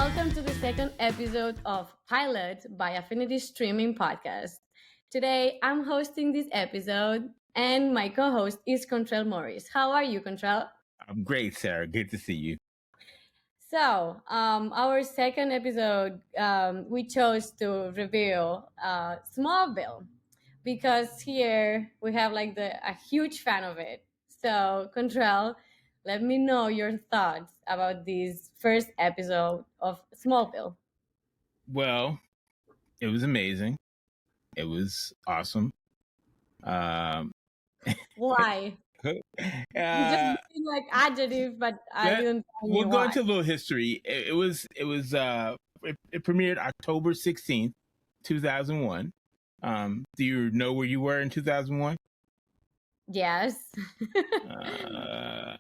welcome to the second episode of Pilot by Affinity Streaming Podcast. Today, I'm hosting this episode, and my co-host is Contrell Morris. How are you, Contrell? I'm great, Sarah. Good to see you. So, our second episode, we chose to review Smallville because here we have like a huge fan of it. So, Contrell, let me know your thoughts about this first episode of Smallville. Well, it was amazing. It was awesome. Why? You just uh, mean like adjective, but I let, didn't tell me we'll go why. into a little history. It premiered October 16th, 2001. Do you know where you were in 2001? Yes.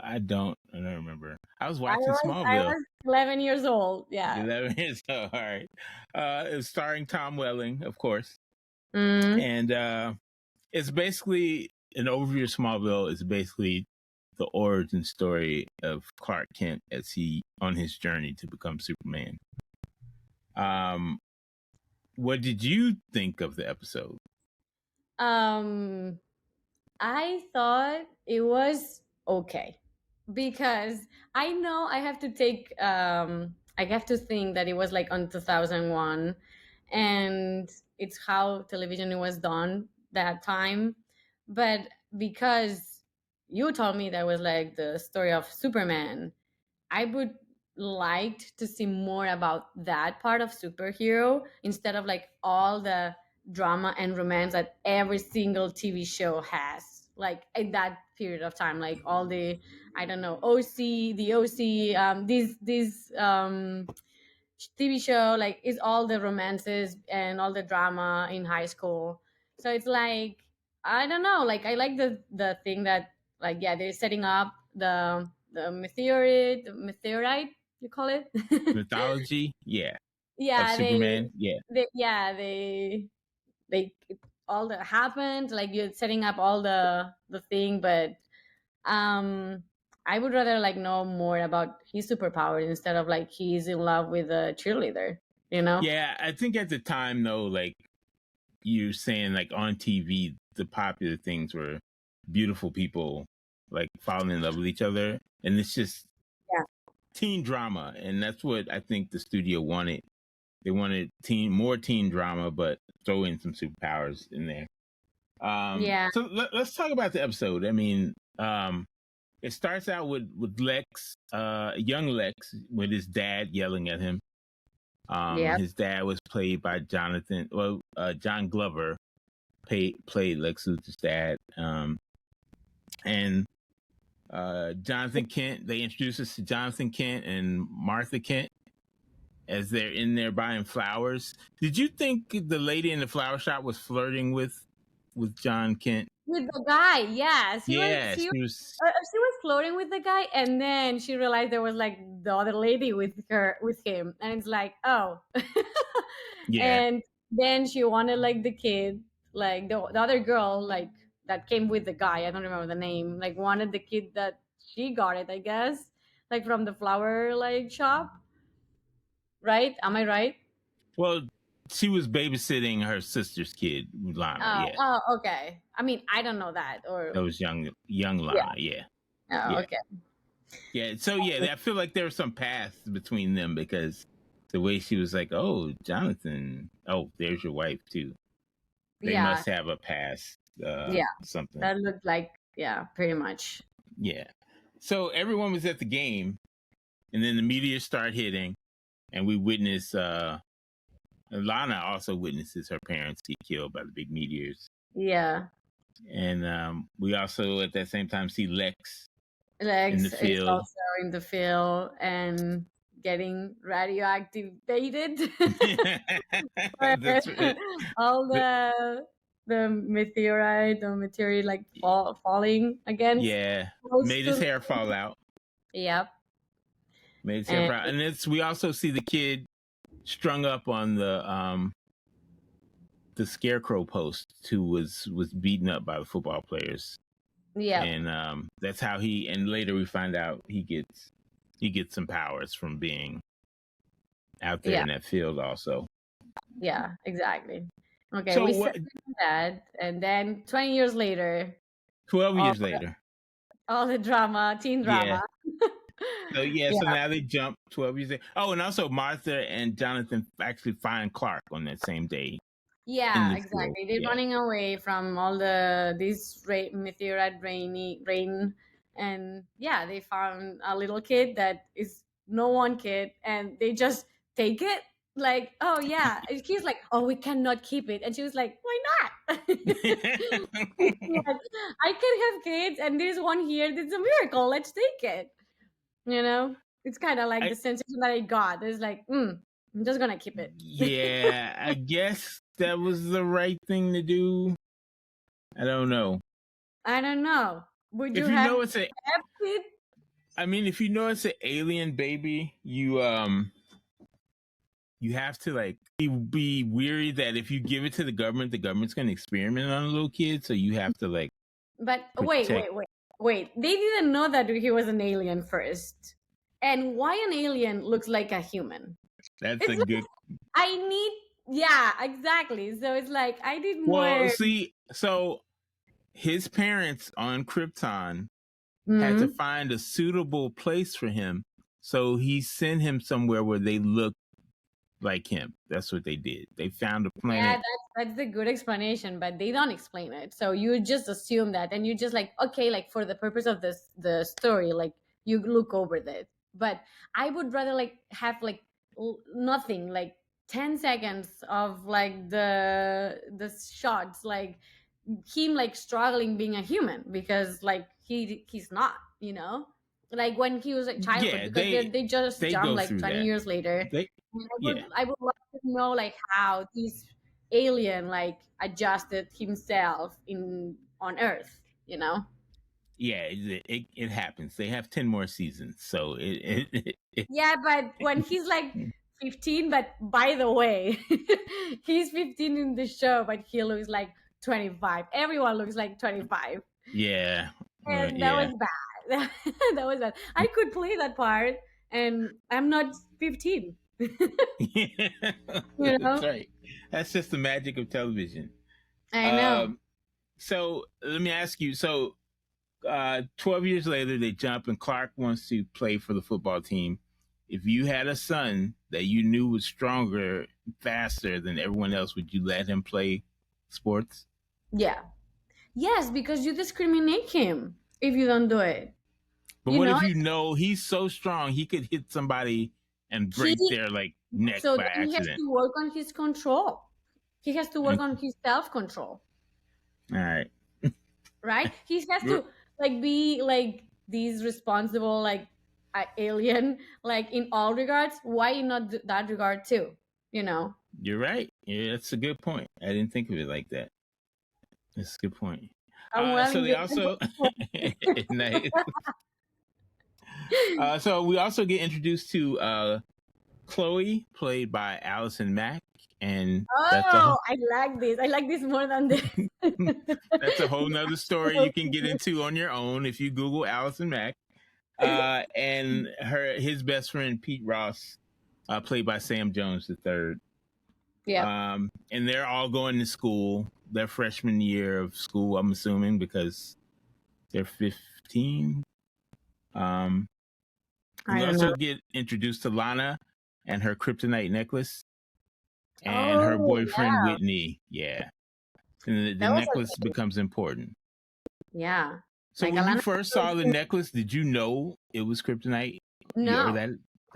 I don't remember. I was watching Smallville. I was 11 years old. Yeah. 11 years old. All right. It was starring Tom Welling, of course. Mm. And it's basically an overview of Smallville. Is basically the origin story of Clark Kent as he on his journey to become Superman. What did you think of the episode? I thought it was okay because I know I have to take I have to think that it was like on 2001 and it's how television was done that time, but because you told me that was like the story of Superman, I would like to see more about that part of superhero instead of like all the drama and romance that every single TV show has. Like at that period of time, like all the I don't know the OC, this TV show like is all the romances and all the drama in high school. So it's like I don't know, like I like the thing that like yeah they're setting up the meteorite you call it. Mythology, yeah, of Yeah, Superman, yeah. they all that happened like you're setting up all the thing, but um I would rather like know more about his superpowers instead of like he's in love with a cheerleader, you know. Yeah, I think at the time though, like you're saying, like on TV, the popular things were beautiful people like falling in love with each other, and it's just Yeah. teen drama, and that's what I think the studio wanted. They wanted more teen drama, but throw in some superpowers in there. Yeah. So let's talk about the episode. I mean, it starts out with Lex, young Lex, with his dad yelling at him. Yeah. His dad was played by John Glover, played Lex Luthor's dad. And Jonathan Kent, they introduced us to Jonathan Kent and Martha Kent as they're in there buying flowers. Did you think the lady in the flower shop was flirting with John Kent? With the guy, yes. Yeah, She she was was. she was flirting with the guy and then she realized there was like the other lady with him and it's like, oh. Yeah, And then she wanted like the kid, like the other girl, like that came with the guy, I don't remember the name, like wanted the kid that she got it, I guess, like from the flower like shop, right? Am I right? well, she was babysitting her sister's kid, Lana. Yeah, Oh, okay. I mean, I don't know that or that was young yeah. Lana. Yeah, Oh, yeah, okay. yeah. So yeah, I feel like there was some past between them because the way she was like, "Oh, Jonathan, oh, there's your wife too." They Yeah. must have a past. Yeah. Something. That looked like, yeah, pretty much. Yeah. So everyone was at the game, and then the meteors start hitting, and we witness. Lana also witnesses her parents get killed by the big meteors. Yeah. And we also at that same time see Lex Lex in the is field. also in the field and getting radioactivated. That's right. All the meteorite like falling against. Yeah, close made to his hair fall out. Yep. Made his hair And fall out. And we also see the kid strung up on the scarecrow post who was beaten up by the football players. yeah. And that's how and later we find out he gets some powers from being out there Yeah, in that field also. yeah, exactly. Okay, So we what? said that, and then 20 years later, 12 all, years later. all the drama, teen Yeah. drama. So yeah, Yeah, so now they jump 12 years later. Oh, and also Martha and Jonathan actually find Clark on that same day in yeah, the field. exactly. They're Yeah. running away from all this meteorite rain, and yeah, they found a little kid that is no one kid, and they just take it. Like, oh yeah, and he's like, oh, we cannot keep it, and she was like, why not? Like, I can have kids, and there's one here. It's a miracle. Let's take it. You know, it's kind of like I, the sensation that I got. It's like, I'm just gonna keep it. yeah, I guess that was the right thing to do. I don't know. I don't know. Would you If you have know it's a kept it? I mean, if you know it's an alien baby, you have to like be weary that if you give it to the government's going to experiment on a little kid. So you have to like But protect. wait. They didn't know that he was an alien first. And why an alien looks like a human? That's a It's like good. I need, yeah, exactly. So it's like I need Well, more. see, so his parents on Krypton had to Mhm. find a suitable place for him, so he sent him somewhere where they look like him. That's what they did. They found a Yeah, planet. that's a good explanation, but they don't explain it. So you just assume that, and you just like, okay, like for the purpose of the story, like you look over that. But I would rather like have like nothing, like 10 seconds of like the shots, like him like struggling being a human because like he's not, like when he was a childhood Yeah, because they just they jumped go like through 20 that. years later. They And yeah. I would love to know like how this alien like adjusted himself in on Earth, you know? Yeah, it happens. They have 10 more seasons, so it Yeah, but when he's like 15, but by the way, he's 15 in the show, but he looks like 25. Everyone looks like 25. yeah, And that yeah. was bad. That was bad. I could play that part and I'm not 15. You That's know? right. That's just the magic of television. I know. Um, so let me ask you. So 12 years later, they jump, and Clark wants to play for the football team. If you had a son that you knew was stronger, faster than everyone else, would you let him play sports? Yeah. Yes, because you discriminate him if you don't do it. But You what know, if you know he's so strong he could hit somebody and he break their like neck so by then he has accident? to work on his control. He has to work Okay. on his self control, All right. right? He has to like be like these responsible like alien like in all regards. Why not that regard too? You know. You're right. Yeah, that's a good point. I didn't think of it like that. That's a good point. I'm So willing they to. also nice. So we also get introduced to Chloe, played by Allison Mack, and that's a Oh, I like this. I like this more than the. that's a whole nother story you can get into on your own if you Google Allison Mack. And his best friend Pete Ross, played by Sam Jones III. Yeah. And they're all going to school, their freshman year of school, I'm assuming, because they're 15. I We don't know. also get introduced to Lana and her kryptonite necklace and her Oh boyfriend yeah, Whitney. Yeah. And the that was necklace becomes important. yeah. So Like when you Alana. first saw the necklace, did you know it was kryptonite? Yeah, or No, that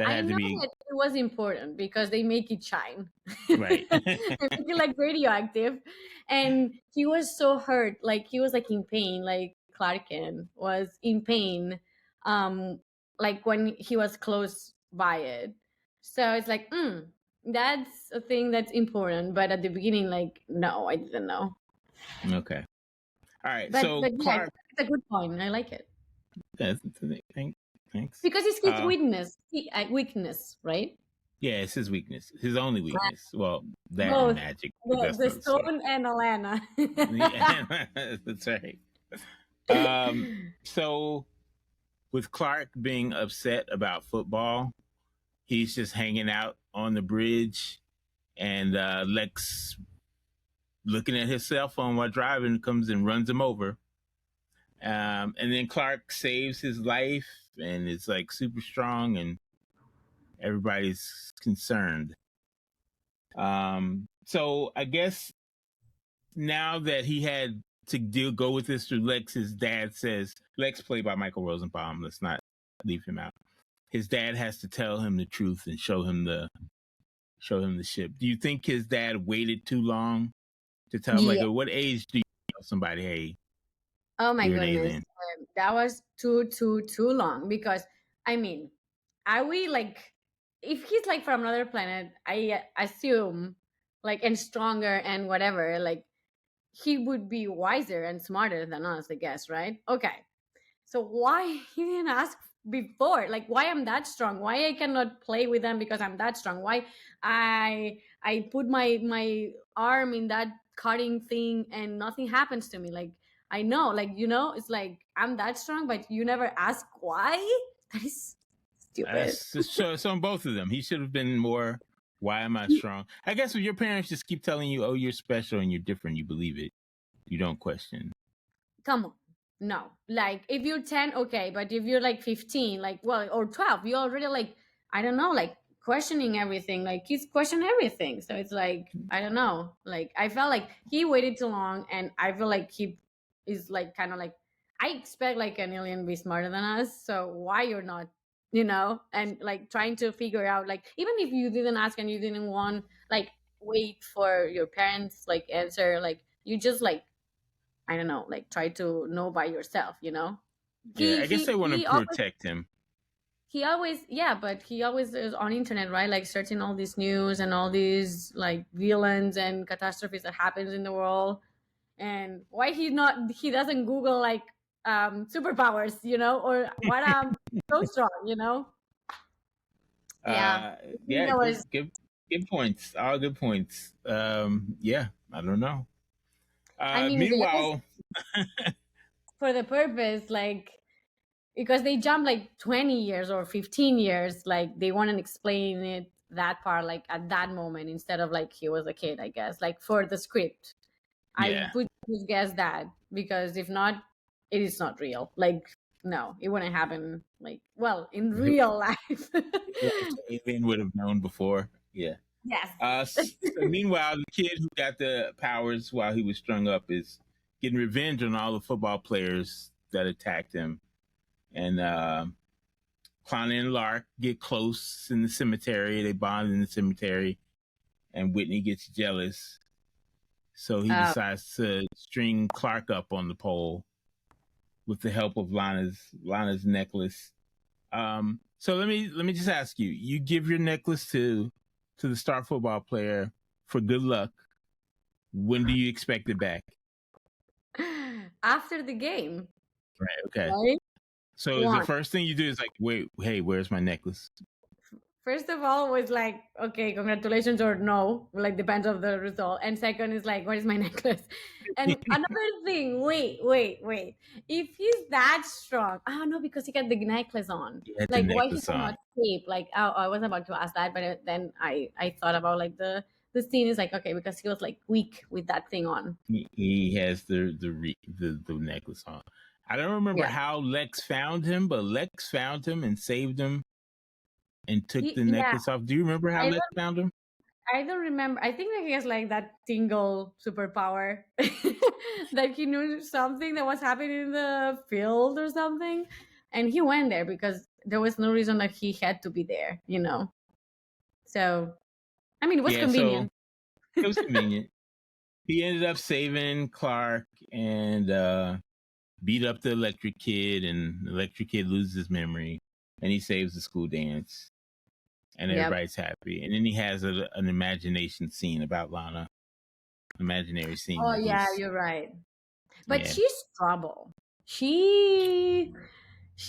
I had to know be that it was important because they make it shine. right. They make it like radioactive. And he was so hurt. Like he was like in pain. Like Clark Kent was in pain. Like when he was close by it. So it's like, that's a thing that's important. But at the beginning, like, no, I didn't know. Okay. All right. But So yeah, Clark, it's a good point. I like it. thanks. Because it's his weakness, right? Yeah, it's his weakness, his only weakness. Well, that and Both magic, but the that's the another story. stone and Alana. Yeah, that's right. So with Clark being upset about football, he's just hanging out on the bridge, and Lex, looking at his cell phone while driving, comes and runs him over. And then Clark saves his life and is like super strong, and everybody's concerned. So I guess now that he had to go with this through Lex, his dad says, Lex played by Michael Rosenbaum, let's not leave him out. His dad has to tell him the truth and show him the ship. Do you think his dad waited too long to tell him? Like, Yeah. at what age do you tell somebody, hey, Oh my you're an goodness. alien? That was too long, because I mean, are we like, if he's like from another planet, I assume, like, and stronger and whatever, like, he would be wiser and smarter than us, I guess, right? Okay. So why he didn't ask before? Like, why I'm that strong? Why I cannot play with them because I'm that strong? Why I put my arm in that cutting thing and nothing happens to me? Like, I know, like, it's like I'm that strong, but you never ask why. That is stupid. So on both of them, he should have been more, why am I strong? I guess if your parents just keep telling you, oh, you're special and you're different, you believe it. You don't question. Come on. No. Like, if you're 10, okay, but if you're like 15, like, well, or 12, you're already like, I don't know, like, questioning everything. Like, he's questioning everything. So it's like, I don't know. Like, I felt like he waited too long, and I feel like he is like kind of like, I expect like an alien to be smarter than us. So why you're not, and like trying to figure out, like, even if you didn't ask and you didn't want, like, wait for your parents like answer, like, you just like, I don't know, like, try to know by yourself, Yeah, He I guess he they want to he always protect him. he always yeah, but he always is on internet, right? Like, searching all this news and all these like villains and catastrophes that happens in the world. And why he doesn't Google like superpowers, or what I'm so strong. Yeah. I think Yeah, that was, good points. All good points. Yeah, I don't know. I mean, yes, Meanwhile, for the purpose, like, because they jump like 20 years or 15 years, like, they want to explain it, that part, like, at that moment, instead of like he was a kid, I guess, like, for the script. I yeah, would just guess that, because if not, it is not real. Like, no, it wouldn't happen, like, well, in real life. like Alien would have known before. Yeah. Yes. So meanwhile, the kid who got the powers while he was strung up is getting revenge on all the football players that attacked him. And Connor and Lark get close in the cemetery. They bond in the cemetery, and Whitney gets jealous. So he Oh. decides to string Clark up on the pole with the help of Lana's necklace. So let me just ask you: you give your necklace to the star football player for good luck. When do you expect it back? After the game, Right. Okay. right? So is the One. first thing you do is like, wait, hey, where's my necklace? First of all, was like, okay, congratulations, or no, like, depends of the result. And second is like, where is my necklace? And another thing, wait. If he's that strong, oh no, because he got the necklace on. You had the Like, why he necklace on. cannot escape? Like, oh, I was about to ask that, but then I thought about like the scene is like, okay, because he was like weak with that thing on. He has the necklace on. I don't remember Yeah. how Lex found him, but Lex found him and saved him and took the Yeah, necklace off. Do you remember how I Lex found him? I don't remember. I think that he has like that tingle superpower that he knew something that was happening in the field or something. And he went there because there was no reason that he had to be there. So, I mean, it was Yeah, so convenient. it was convenient. He ended up saving Clark and beat up the electric kid, and the electric kid loses his memory, and he saves the school dance, and Yep. everybody's happy. And then he has an imagination scene about Lana, imaginary scene. Oh, where yeah, he's- you're right. But yeah. she's trouble. She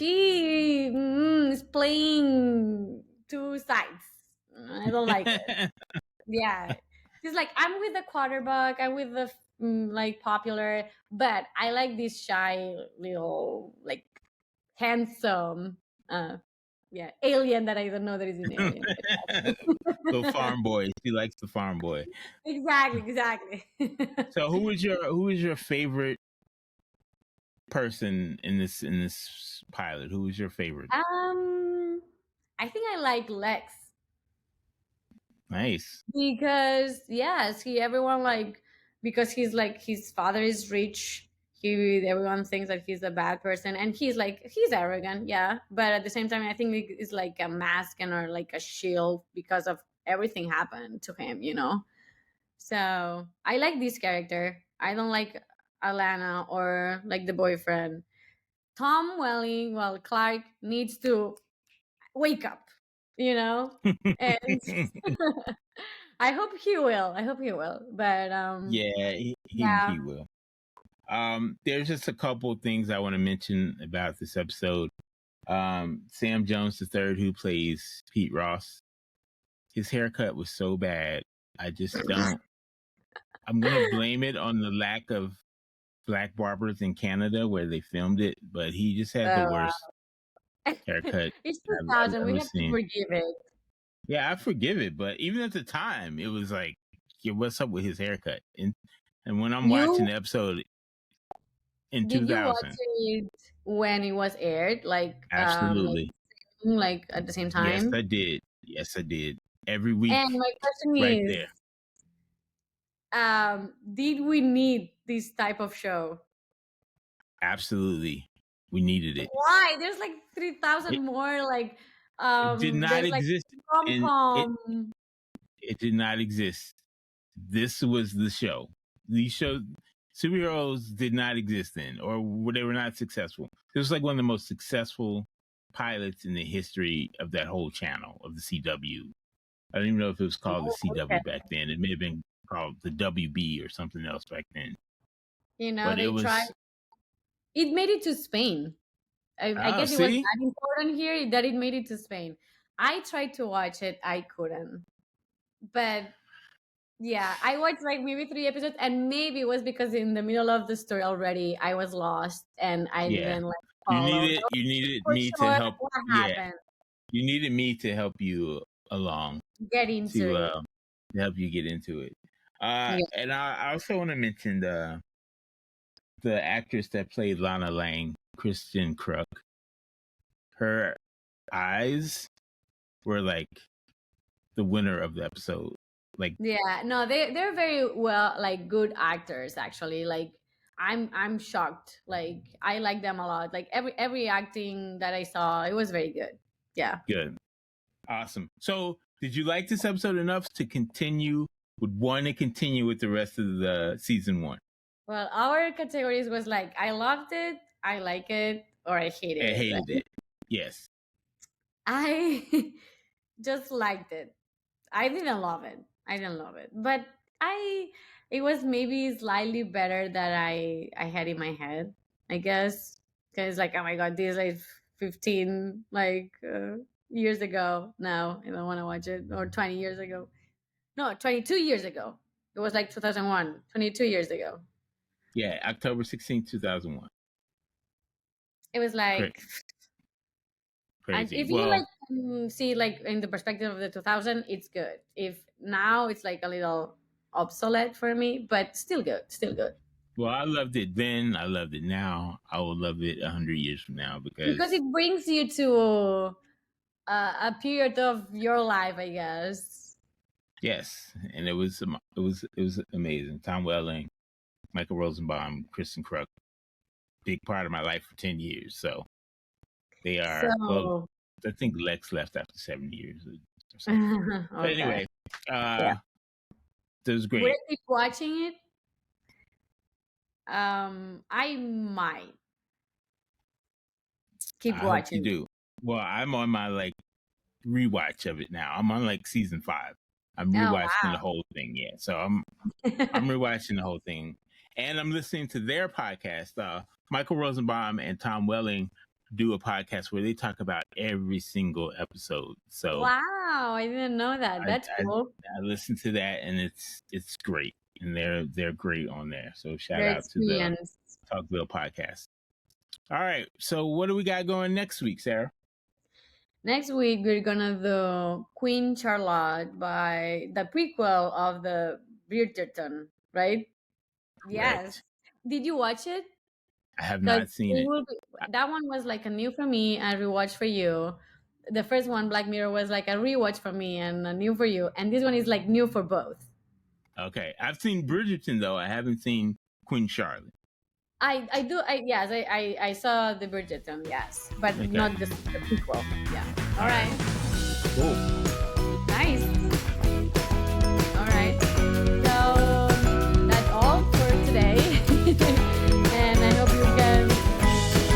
is playing two sides. I don't like it. Yeah, she's like, I'm with the quarterback, I'm with the like popular, but I like this shy little, like, handsome, uh yeah, Alien that I don't know that is in Alien. Little farm boy. She likes the farm boy. Exactly. So who is your favorite person in this pilot? Who is your favorite? I think I like Lex Nice. because yes, he everyone like because he's like his father is rich. He everyone thinks that he's a bad person, and he's arrogant, yeah. But at the same time, I think it's like a mask and or like a shield because of everything happened to him, you know. So I like this character. I don't like Alana or like the boyfriend. Tom Welling, well, Clark needs to wake up, you know? And I hope he will. I hope he will. But Yeah, yeah. he will. There's just a couple things I want to mention about this episode. Sam Jones III, who plays Pete Ross, his haircut was so bad. I just don't. I'm gonna blame it on the lack of black barbers in Canada where they filmed it, but he just had the Uh, worst haircut it's I've 2000. We ever have to seen. forgive it. Yeah, I forgive it, but even at the time, it was like, yeah, what's up with his haircut? And when I'm watching You the episode in did you watch 2000, it when it was aired? absolutely, Like at the same yes, time? I did. Yes, I did. Every week, And my question right is, there. did we need this type of show? Absolutely, we needed it. Why? There's like It, 3,000 more. Like, it did not there's like exist, rom and com. it did not exist. This was the show. These shows, superheroes did not exist then, or they were not successful. It was like one of the most successful pilots in the history of that whole channel of the CW. I don't even know if it was called the Okay. CW back then. It may have been called the WB or something else back then. You know, But it they tried. was It made it to Spain. I guess it was see, that important here that it made it to Spain. I tried to watch it. I couldn't. But yeah, I watched like maybe 3 episodes, and maybe it was because in the middle of the story already I was lost and I yeah. didn't like follow. So You needed for me to sure, help. what Yeah, happened? you needed me to help you along Get into it. to help you get into it. Yeah. And I also want to mention the actress that played Lana Lang, Kristen Kruk. Her eyes were like the winner of the episode. Like, Yeah, no, they're very well, like good actors actually. Like I'm shocked. Like I like them a lot. Like every acting that I saw, it was very good. Yeah. good, awesome. So, did you like this episode enough to continue? Would want to continue with the rest of the season one? Well, our categories was like I loved it, I like it, or I I hated it. hated Right? it. Yes. I just liked it. I didn't love it. I didn't love it, but I it was maybe slightly better that I had in my head. I guess because like oh my god, this like 15 years ago. Now I don't want to watch it, or 20 years ago. No, 22 years ago. It was like 2001. 22 years ago. Yeah, October 16th, 2001. It was Great. like, and Crazy. if you Well, like see like in the perspective of the 2000, it's good. If now it's like a little obsolete for me, but still good, still good. well, I loved it then. I loved it now. I will love it 100 years from now Because because it brings you to a period of your life, I guess. yes, and it was amazing. Tom Welling, Michael Rosenbaum, Kristen Kruk, big part of my life for 10 years. So they are well. So I think Lex left after 7 years or something. But okay, anyway, yeah. it was Would great. I keep watching it? I might keep I hope you watching it. do. Well, I'm on my like rewatch of it now. I'm on like season 5. I'm Oh rewatching the whole thing. Yeah, so I'm rewatching the whole thing, and I'm listening to their podcast. Michael Rosenbaum and Tom Welling do a podcast where they talk about every single episode. So wow, I didn't know that. That's cool. I listen to that, and it's great, and they're great on there. So shout Their out to the experience. Talkville podcast. All right, so what do we got going next week, Sarah? Next week we're gonna do Queen Charlotte by the prequel of the Bridgerton, right? Yes. Correct. Did you watch it? I have Because not seen it. that one was like a new for me and rewatch for you. The first one, Black Mirror, was like a rewatch for me and a new for you, and this one is like new for both. Okay, I've seen Bridgerton though. I haven't seen Queen Charlotte. I do yes I saw the Bridgerton, yes, but Okay. not the prequel. Yeah. All All right. right. Cool.